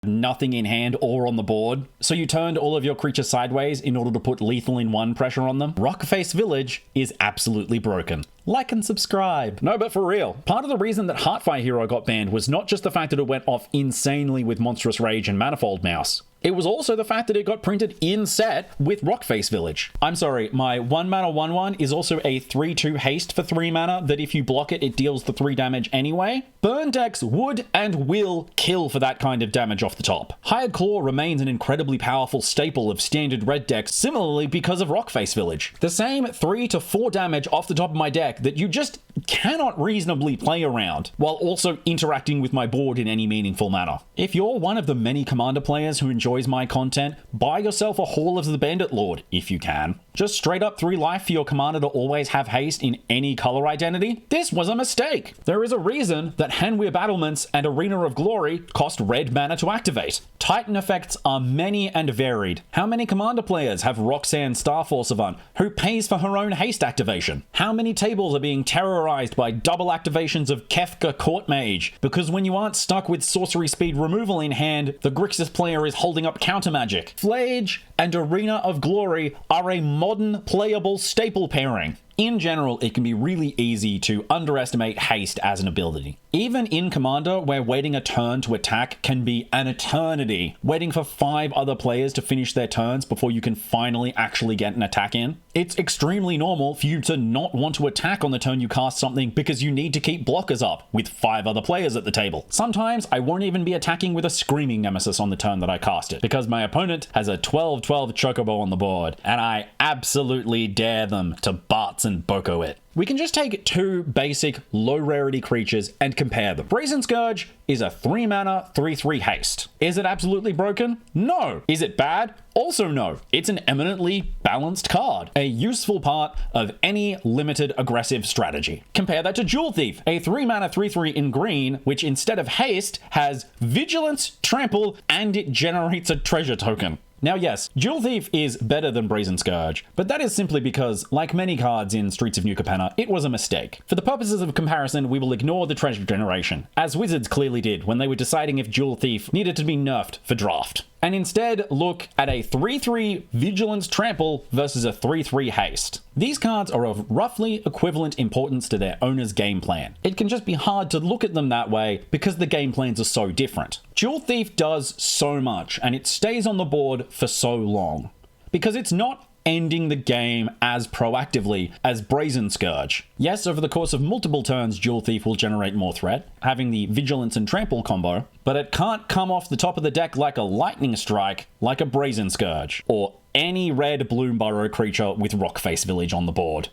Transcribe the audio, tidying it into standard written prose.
nothing in hand or on the board, so you turned all of your creatures sideways in order to put lethal in one pressure on them, Rockface Village is absolutely broken. Like and subscribe. No, but for real, part of the reason that Heartfire Hero got banned was not just the fact that it went off insanely with Monstrous Rage and Manifold Mouse. It was also the fact that it got printed in set with Rockface Village. I'm sorry, my 1 mana 1/1 is also a 3/2 haste for 3 mana that if you block it, it deals the 3 damage anyway. Burn decks would and will kill for that kind of damage off the top. Hired Claw remains an incredibly powerful staple of standard red decks, similarly because of Rockface Village. The same 3 to 4 damage off the top of my deck that you just cannot reasonably play around, while also interacting with my board in any meaningful manner. If you're one of the many Commander players who enjoys my content, buy yourself a Hall of the Bandit Lord, if you can. Just straight up 3 life for your Commander to always have haste in any color identity? This was a mistake! There is a reason that Hanweir Battlements and Arena of Glory cost red mana to activate. Titan effects are many and varied. How many Commander players have Roxanne Starforce Savant, who pays for her own haste activation? How many tables are being terrorized by double activations of Kefka Court Mage? Because when you aren't stuck with sorcery speed removal in hand, the Grixis player is holding up counter magic. Flage and Arena of Glory are a modern playable staple pairing. In general, it can be really easy to underestimate haste as an ability. Even in Commander, where waiting a turn to attack can be an eternity, waiting for 5 other players to finish their turns before you can finally actually get an attack in, it's extremely normal for you to not want to attack on the turn you cast something because you need to keep blockers up with 5 other players at the table. Sometimes I won't even be attacking with a Screaming Nemesis on the turn that I cast it, because my opponent has a 12/12 Chocobo on the board, and I absolutely dare them to Bartz and Boko it. We can just take 2 basic low rarity creatures and compare them. Brazen Scourge is a 3 mana 3/3 haste. Is it absolutely broken? No. Is it bad? Also no. It's an eminently balanced card, a useful part of any limited aggressive strategy. Compare that to Jewel Thief, a 3 mana 3/3 in green, which instead of haste has Vigilance, Trample, and it generates a treasure token. Now yes, Jewel Thief is better than Brazen Scourge, but that is simply because, like many cards in Streets of New Capenna, it was a mistake. For the purposes of comparison, we will ignore the treasure generation, as Wizards clearly did when they were deciding if Jewel Thief needed to be nerfed for draft. And instead look at a 3/3 Vigilance Trample versus a 3/3 haste. These cards are of roughly equivalent importance to their owner's game plan. It can just be hard to look at them that way because the game plans are so different. Jewel Thief does so much, and it stays on the board for so long, because it's not ending the game as proactively as Brazen Scourge. Yes, over the course of multiple turns, Jewel Thief will generate more threat, having the Vigilance and Trample combo, but it can't come off the top of the deck like a Lightning Strike, like a Brazen Scourge, or any red Bloom Burrow creature with Rockface Village on the board.